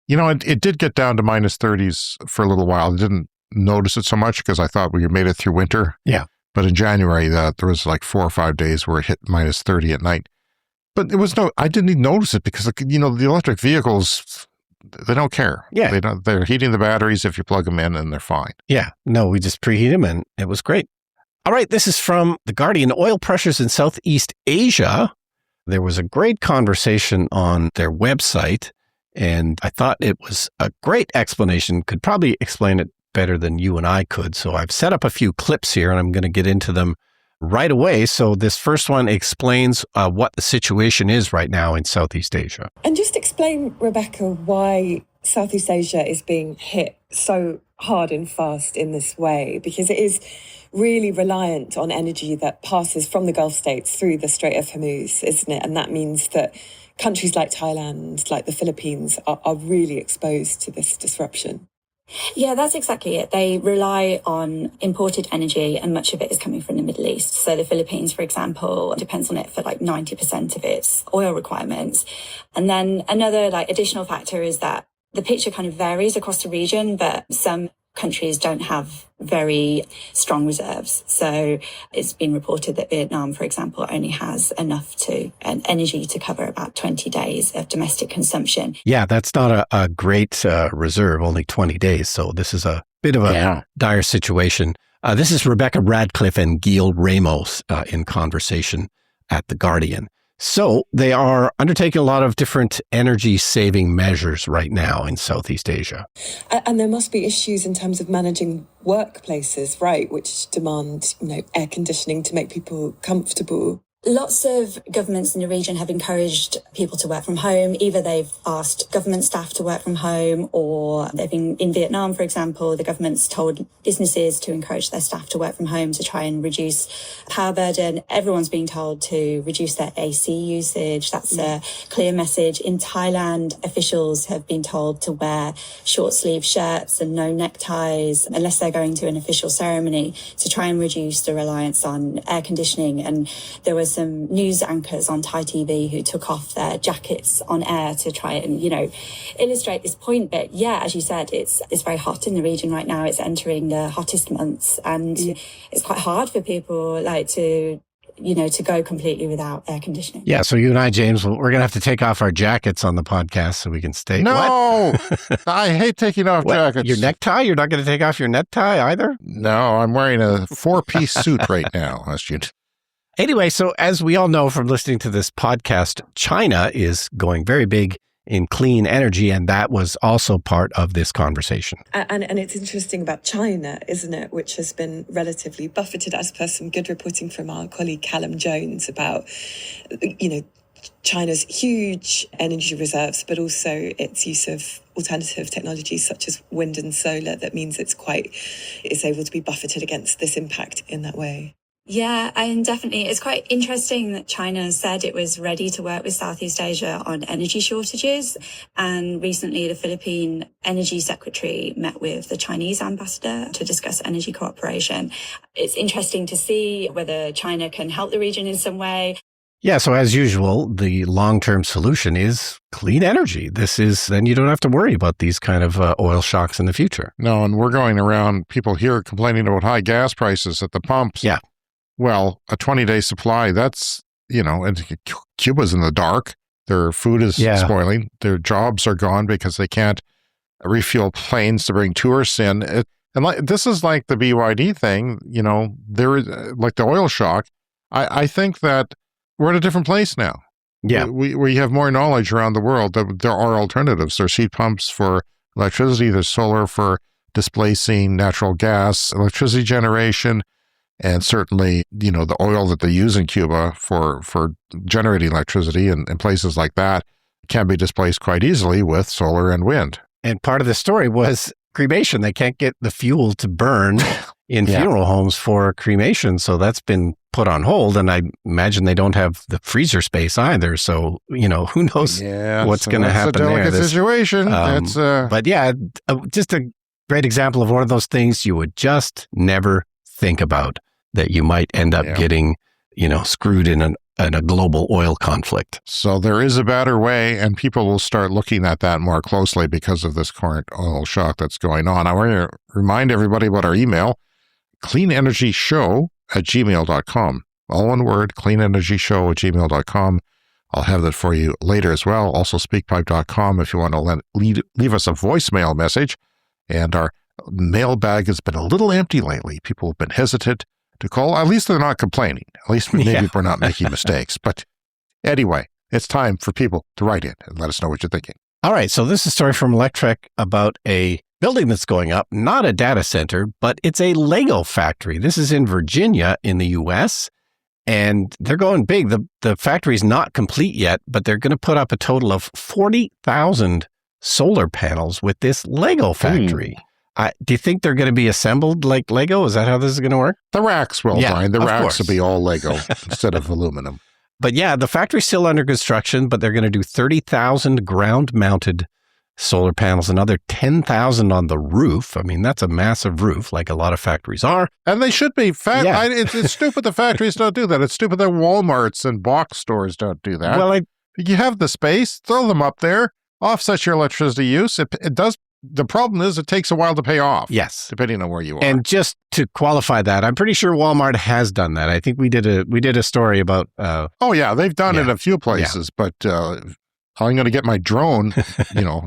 It did get down to minus 30s for a little while. I didn't notice it so much because I thought we made it through winter. Yeah. But in January, there was like 4 or 5 days where it hit minus 30 at night. But I didn't even notice it because, the electric vehicles, they don't care. Yeah. They're heating the batteries if you plug them in, and they're fine. Yeah. No, we just preheat them and it was great. All right. This is from The Guardian. Oil pressures in Southeast Asia. There was a great conversation on their website, and I thought it was a great explanation. Could probably explain it better than you and I could. So I've set up a few clips here, and I'm going to get into them right away. So this first one explains what the situation is right now in Southeast Asia. And just explain, Rebecca, why Southeast Asia is being hit so hard and fast in this way, because it is really reliant on energy that passes from the Gulf states through the Strait of Hormuz, isn't it? And that means that countries like Thailand, like the Philippines, are really exposed to this disruption. Yeah, that's exactly it. They rely on imported energy, and much of it is coming from the Middle East. So the Philippines, for example, depends on it for like 90% of its oil requirements. And then another additional factor is that the picture kind of varies across the region, but some countries don't have very strong reserves. So it's been reported that Vietnam, for example, only has enough energy to cover about 20 days of domestic consumption. Yeah, that's not a great reserve, only 20 days. So this is a bit of a dire situation. This is Rebecca Radcliffe and Gil Ramos in conversation at The Guardian. So they are undertaking a lot of different energy-saving measures right now in Southeast Asia. And there must be issues in terms of managing workplaces, right, which demand, air conditioning to make people comfortable. Lots of governments in the region have encouraged people to work from home. Either they've asked government staff to work from home, or they've been in Vietnam, for example, the government's told businesses to encourage their staff to work from home to try and reduce power burden. Everyone's being told to reduce their AC usage. That's a clear message. In Thailand, officials have been told to wear short sleeve shirts and no neckties unless they're going to an official ceremony, to try and reduce the reliance on air conditioning. And there was some news anchors on Thai TV who took off their jackets on air to try and, illustrate this point. But yeah, as you said, it's very hot in the region right now. It's entering the hottest months, and it's quite hard for people to go completely without air conditioning. Yeah, so you and I, James, we're going to have to take off our jackets on the podcast so we can stay. No! I hate taking off jackets. Your necktie? You're not going to take off your necktie either? No, I'm wearing a 4-piece suit right now. Anyway, so as we all know from listening to this podcast, China is going very big in clean energy, and that was also part of this conversation. And it's interesting about China, isn't it, which has been relatively buffeted, as per some good reporting from our colleague Callum Jones about, China's huge energy reserves, but also its use of alternative technologies such as wind and solar. That means it's able to be buffeted against this impact in that way. Yeah, and definitely. It's quite interesting that China said it was ready to work with Southeast Asia on energy shortages. And recently, the Philippine Energy Secretary met with the Chinese ambassador to discuss energy cooperation. It's interesting to see whether China can help the region in some way. Yeah, so as usual, the long-term solution is clean energy. Then you don't have to worry about these kind of oil shocks in the future. No, and we're going around, people here complaining about high gas prices at the pumps. Yeah. Well, a 20-day supply, that's, Cuba's in the dark. Their food is spoiling. Their jobs are gone because they can't refuel planes to bring tourists in. This is like the BYD thing, there is like the oil shock. I think that we're in a different place now. Yeah. We have more knowledge around the world that there are alternatives. There's heat pumps for electricity. There's solar for displacing natural gas, electricity generation. And certainly, the oil that they use in Cuba for generating electricity and places like that can be displaced quite easily with solar and wind. And part of the story was cremation. They can't get the fuel to burn in funeral homes for cremation. So that's been put on hold. And I imagine they don't have the freezer space either. So, who knows what's going to happen there. It's a delicate situation. But yeah, just a great example of one of those things you would just never think about, that you might end up getting, screwed in a global oil conflict. So there is a better way, and people will start looking at that more closely because of this current oil shock that's going on. I want to remind everybody about our email, cleanenergyshow@gmail.com. All one word, cleanenergyshow@gmail.com. I'll have that for you later as well. Also, speakpipe.com if you want to leave us a voicemail message. And our mailbag has been a little empty lately. People have been hesitant to call. At least they're not complaining. At least maybe we're not making mistakes. But anyway, it's time for people to write in and let us know what you're thinking. All right. So this is a story from Electrek about a building that's going up, not a data center, but it's a Lego factory. This is in Virginia in the U.S., and they're going big. The factory's not complete yet, but they're going to put up a total of 40,000 solar panels with this Lego factory. Do you think they're going to be assembled like Lego? Is that how this is going to work? The racks will, Brian. The racks course. will be all Lego instead of aluminum. But yeah, the factory's still under construction, but they're going to do 30,000 ground-mounted solar panels, another 10,000 on the roof. I mean, that's a massive roof, like a lot of factories are. And they should be. It's stupid the factories don't do that. It's stupid that Walmarts and box stores don't do that. Well, you have the space, throw them up there, offset your electricity use. It does. The problem is it takes a while to pay off. Yes. Depending on where you are. And just to qualify that, I'm pretty sure Walmart has done that. I think we did a story about... they've done it in a few places, but I'm going to get my drone.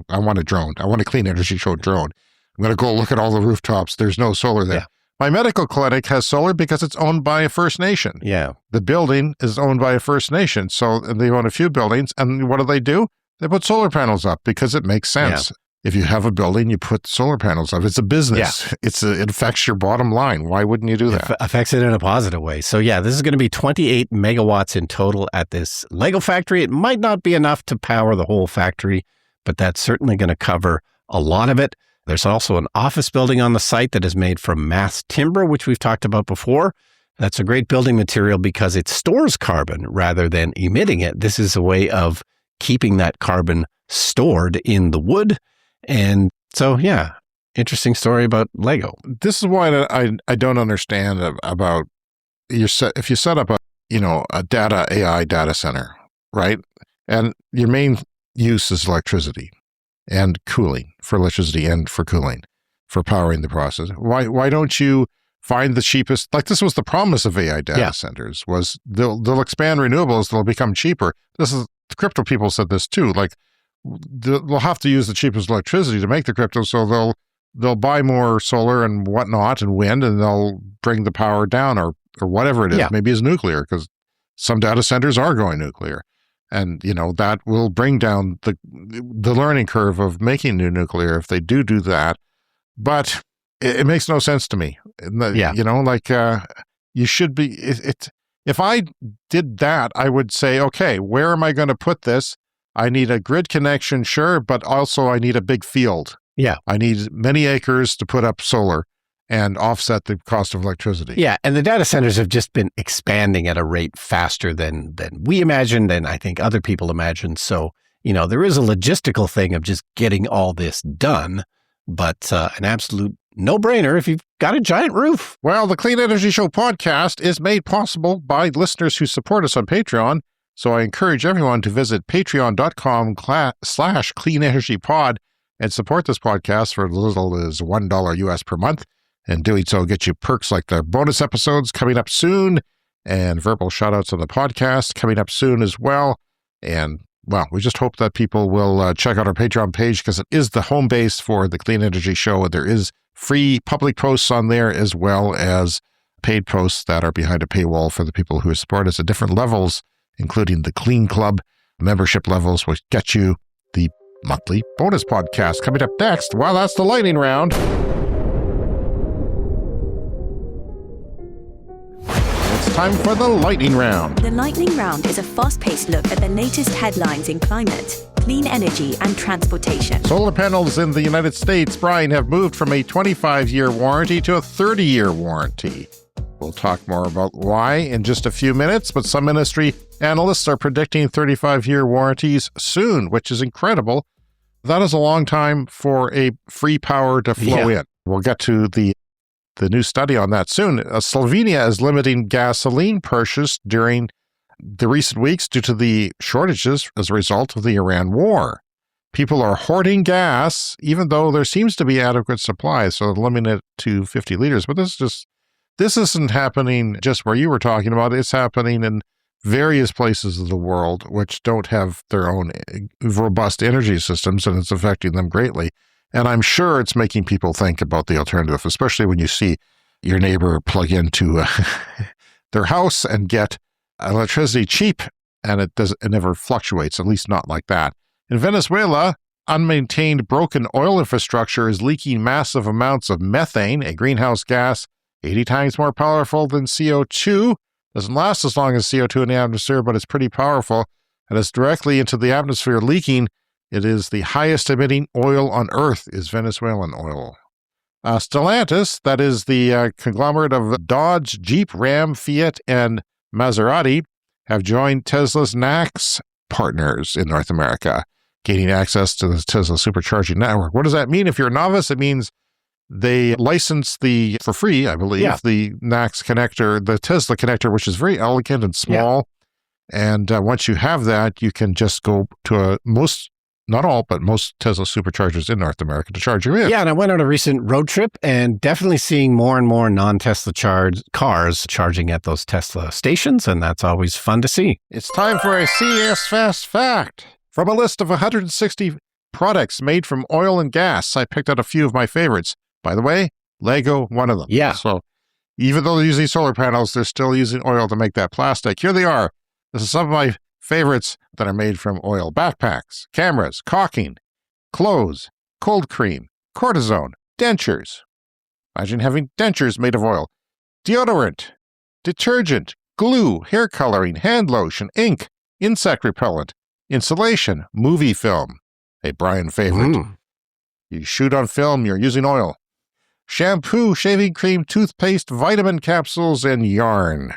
I want a drone. I want a Clean Energy Show drone. I'm going to go look at all the rooftops. There's no solar there. Yeah. My medical clinic has solar because it's owned by a First Nation. Yeah. The building is owned by a First Nation. So they own a few buildings. And what do? They put solar panels up because it makes sense. Yeah. If you have a building, you put solar panels up. It's a business. Yeah. It affects your bottom line. Why wouldn't you do that? It affects it in a positive way. So yeah, this is going to be 28 megawatts in total at this Lego factory. It might not be enough to power the whole factory, but that's certainly going to cover a lot of it. There's also an office building on the site that is made from mass timber, which we've talked about before. That's a great building material because it stores carbon rather than emitting it. This is a way of keeping that carbon stored in the wood. And so, yeah, interesting story about Lego. This is why I don't understand about if you set up a AI data center, right? And your main use is electricity and cooling, for electricity and for cooling, for powering the process. Why don't you find the cheapest? Like this was the promise of AI data centers was they'll expand renewables, they'll become cheaper. The crypto people said this too, like. They'll have to use the cheapest electricity to make the crypto, so they'll buy more solar and whatnot and wind, and they'll bring the power down or whatever it is. Yeah. Maybe it's nuclear because some data centers are going nuclear, and that will bring down the learning curve of making new nuclear if they do that. But it makes no sense to me. You should be. If I did that, I would say, okay, where am I going to put this? I need a grid connection, sure, but also I need a big field. Yeah. I need many acres to put up solar and offset the cost of electricity. Yeah, and the data centers have just been expanding at a rate faster than we imagined and I think other people imagined. So, there is a logistical thing of just getting all this done, but an absolute no-brainer if you've got a giant roof. Well, the Clean Energy Show podcast is made possible by listeners who support us on Patreon. So I encourage everyone to visit patreon.com/cleanenergypod and support this podcast for as little as $1 US per month. And doing so gets you perks like the bonus episodes coming up soon and verbal shout-outs on the podcast coming up soon as well. And, well, we just hope that people will check out our Patreon page because it is the home base for the Clean Energy Show. There is free public posts on there as well as paid posts that are behind a paywall for the people who support us at different levels, including the Clean Club membership levels, which get you the monthly bonus podcast. Coming up next, well, that's the lightning round. It's time for the lightning round. The lightning round is a fast-paced look at the latest headlines in climate, clean energy, and transportation. Solar panels in the United States, Brian, have moved from a 25-year warranty to a 30-year warranty. We'll talk more about why in just a few minutes, but some industry analysts are predicting 35-year warranties soon, which is incredible. That is a long time for a free power to flow in. We'll get to the new study on that soon. Slovenia is limiting gasoline purchase during the recent weeks due to the shortages as a result of the Iran war. People are hoarding gas, even though there seems to be adequate supply, so limiting it to 50 liters. But this isn't happening just where you were talking about. It's happening in various places of the world which don't have their own robust energy systems, and it's affecting them greatly. And I'm sure it's making people think about the alternative, especially when you see your neighbor plug into their house and get electricity cheap, and it never fluctuates, at least not like that. In Venezuela, unmaintained broken oil infrastructure is leaking massive amounts of methane, a greenhouse gas 80 times more powerful than CO2. Doesn't last as long as CO2 in the atmosphere, but it's pretty powerful, and it's directly into the atmosphere leaking. It is the highest emitting oil on Earth, is Venezuelan oil. Stellantis, that is the conglomerate of Dodge, Jeep, Ram, Fiat, and Maserati, have joined Tesla's NACS partners in North America, gaining access to the Tesla supercharging network. What does that mean? If you're a novice, it means they license for free, I believe, the NACS connector, the Tesla connector, which is very elegant and small. Yeah. And once you have that, you can just go to not all, but most Tesla superchargers in North America to charge your vehicle. Yeah, and I went on a recent road trip and definitely seeing more and more non-Tesla cars charging at those Tesla stations, and that's always fun to see. It's time for a CS Fast Fact. From a list of 160 products made from oil and gas, I picked out a few of my favorites. By the way, Lego, one of them. Yeah. So even though they're using solar panels, they're still using oil to make that plastic. Here they are. This is some of my favorites that are made from oil: backpacks, cameras, caulking, clothes, cold cream, cortisone, dentures. Imagine having dentures made of oil. Deodorant, detergent, glue, hair coloring, hand lotion, ink, insect repellent, insulation, movie film. A Brian favorite. You shoot on film, you're using oil. Shampoo, shaving cream, toothpaste, vitamin capsules, and yarn.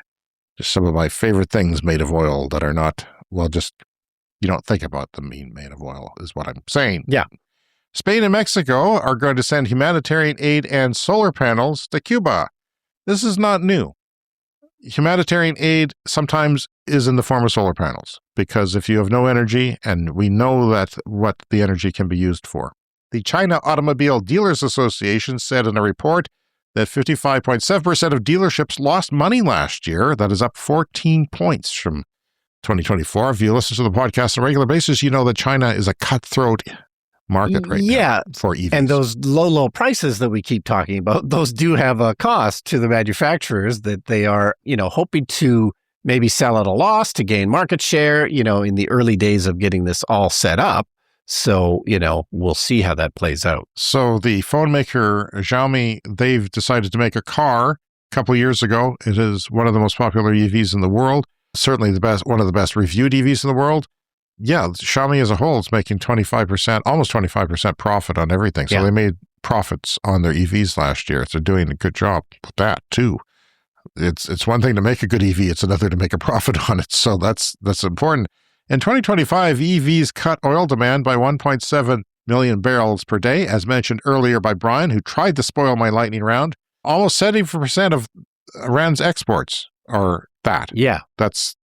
Just some of my favorite things made of oil that are not, you don't think about them being made of oil, is what I'm saying. Yeah. Spain and Mexico are going to send humanitarian aid and solar panels to Cuba. This is not new. Humanitarian aid sometimes is in the form of solar panels, because if you have no energy, and we know that what the energy can be used for. The China Automobile Dealers Association said in a report that 55.7% of dealerships lost money last year. That is up 14 points from 2024. If you listen to the podcast on a regular basis, you know that China is a cutthroat market right now for EVs. And those low prices that we keep talking about, those do have a cost to the manufacturers that they are, hoping to maybe sell at a loss to gain market share, in the early days of getting this all set up. So, we'll see how that plays out. So the phone maker Xiaomi, they've decided to make a car a couple of years ago. It is one of the most popular EVs in the world. Certainly one of the best reviewed EVs in the world. Yeah, Xiaomi as a whole is making 25%, almost 25% profit on everything. So they made profits on their EVs last year. So they're doing a good job with that too. It's one thing to make a good EV. It's another to make a profit on it. So that's important. In 2025, EVs cut oil demand by 1.7 million barrels per day, as mentioned earlier by Brian, who tried to spoil my lightning round. Almost 70% of Iran's exports are that. Yeah. That's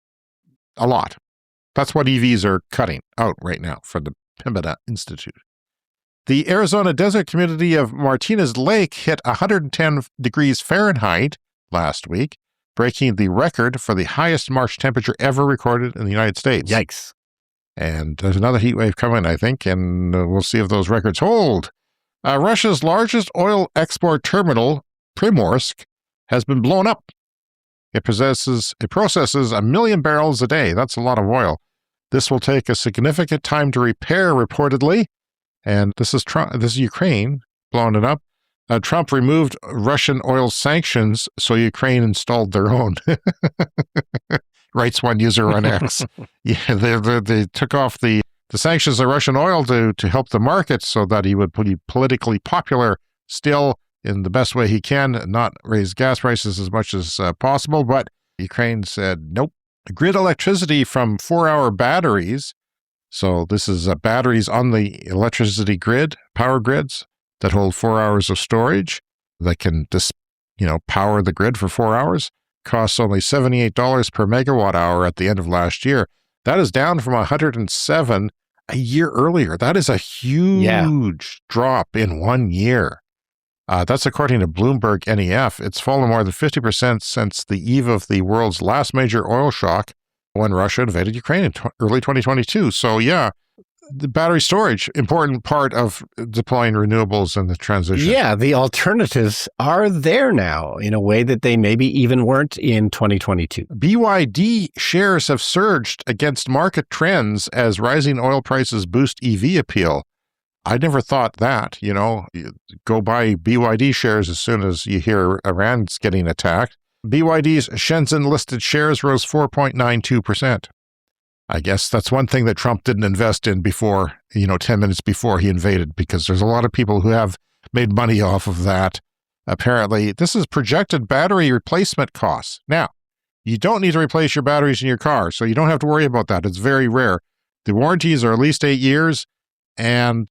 a lot. That's what EVs are cutting out right now for the Pembina Institute. The Arizona desert community of Martinez Lake hit 110 degrees Fahrenheit last week, breaking the record for the highest March temperature ever recorded in the United States. Yikes. And there's another heat wave coming, I think, and we'll see if those records hold. Russia's largest oil export terminal, Primorsk, has been blown up. It processes 1 million barrels a day. That's a lot of oil. This will take a significant time to repair, reportedly. And this is Ukraine blowing it up. Trump removed Russian oil sanctions, so Ukraine installed their own. Writes one user on X. Yeah, they took off the sanctions on Russian oil to help the market so that he would be politically popular still in the best way he can, not raise gas prices as much as possible. But Ukraine said, nope. Grid electricity from 4-hour batteries. So this is batteries on the electricity grid, power grids, that hold 4 hours of storage that can power the grid for 4 hours, costs only $78 per megawatt hour at the end of last year. That is down from $107 a year earlier. That is a huge drop in 1 year. That's according to Bloomberg NEF. It's fallen more than 50% since the eve of the world's last major oil shock. when Russia invaded Ukraine in early 2022. So yeah, the battery storage, important part of deploying renewables in the transition. Yeah, the alternatives are there now in a way that they maybe even weren't in 2022. BYD shares have surged against market trends as rising oil prices boost EV appeal. I never thought that, you go buy BYD shares as soon as you hear Iran's getting attacked. BYD's Shenzhen-listed shares rose 4.92%. I guess that's one thing that Trump didn't invest in before, 10 minutes before he invaded, because there's a lot of people who have made money off of that. Apparently, this is projected battery replacement costs. Now, you don't need to replace your batteries in your car, so you don't have to worry about that. It's very rare. The warranties are at least 8 years, and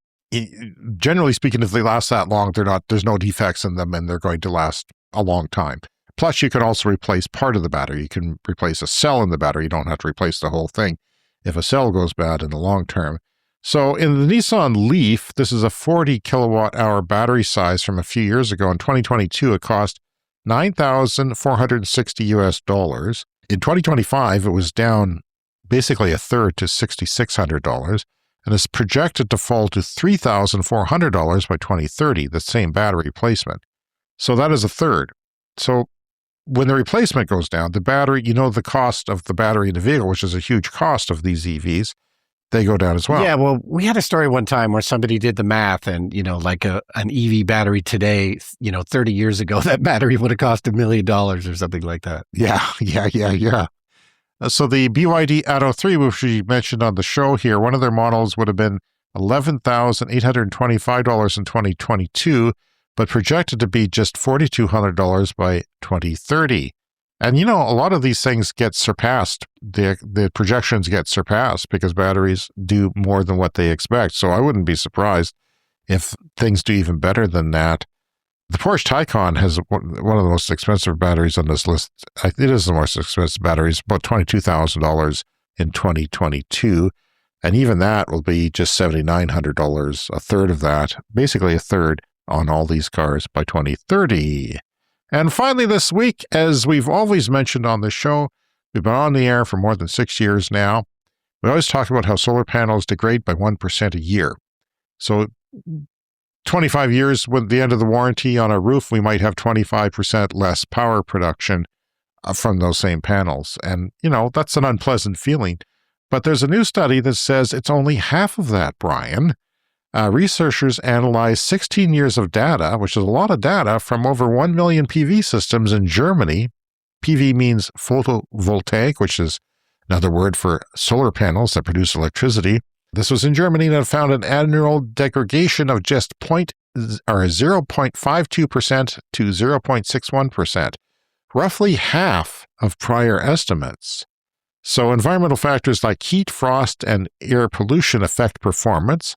generally speaking, if they last that long, there's no defects in them, and they're going to last a long time. Plus, you can also replace part of the battery. You can replace a cell in the battery. You don't have to replace the whole thing if a cell goes bad in the long term. So in the Nissan Leaf, this is a 40 kilowatt hour battery size from a few years ago. In 2022, it cost $9,460. In 2025, it was down basically a third to $6,600, and is projected to fall to $3,400 by 2030, the same battery replacement. So that is a third. So when the replacement goes down, the battery, the cost of the battery in the vehicle, which is a huge cost of these EVs, they go down as well. Yeah, well, we had a story one time where somebody did the math and, like an EV battery today, 30 years ago, that battery would have cost $1 million or something like that. Yeah. So the BYD Atto 3, which we mentioned on the show here, one of their models would have been $11,825 in 2022, but projected to be just $4,200 by 2030. And, a lot of these things get surpassed. The projections get surpassed because batteries do more than what they expect. So I wouldn't be surprised if things do even better than that. The Porsche Taycan has one of the most expensive batteries on this list. It is the most expensive battery. It's about $22,000 in 2022. And even that will be just $7,900, a third of that, basically a third on all these cars by 2030. And finally this week, as we've always mentioned on the show, we've been on the air for more than 6 years now. We always talk about how solar panels degrade by 1% a year. So 25 years with the end of the warranty on a roof, we might have 25% less power production from those same panels. And, that's an unpleasant feeling. But there's a new study that says it's only half of that, Brian. Researchers analyzed 16 years of data, which is a lot of data, from over 1 million PV systems in Germany. PV means photovoltaic, which is another word for solar panels that produce electricity. This was in Germany and found an annual degradation of just 0.52% to 0.61%, roughly half of prior estimates. So environmental factors like heat, frost, and air pollution affect performance,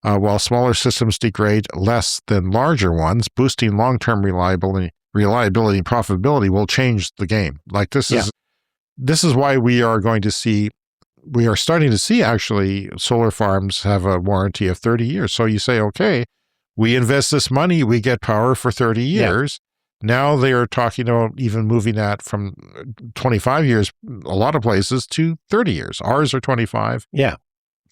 while smaller systems degrade less than larger ones. Boosting long-term reliability and profitability will change the game. Like this is why we are starting to see actually solar farms have a warranty of 30 years. So you say, okay, we invest this money, we get power for 30 years. Yeah. Now they are talking about even moving that from 25 years, a lot of places, to 30 years. Ours are 25. Yeah.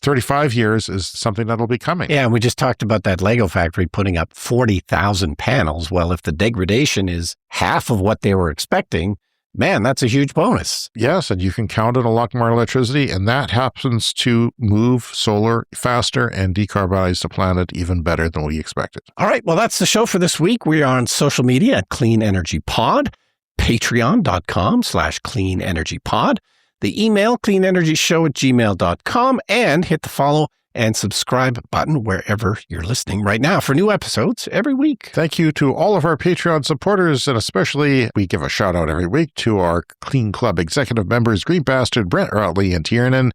35 years is something that'll be coming. Yeah, and we just talked about that Lego factory putting up 40,000 panels. Well, if the degradation is half of what they were expecting, man, that's a huge bonus. Yes, and you can count on a lot more electricity, and that happens to move solar faster and decarbonize the planet even better than we expected. All right, well, that's the show for this week. We are on social media at Clean Energy Pod, patreon.com/Clean Energy Pod. The email, cleanenergyshow@gmail.com, and hit the follow and subscribe button wherever you're listening right now for new episodes every week. Thank you to all of our Patreon supporters, and especially we give a shout out every week to our Clean Club executive members, Green Bastard, Brent Rotley, and Tiernan.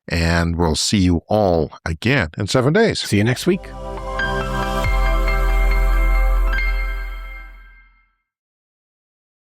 And we'll see you all again in 7 days. See you next week.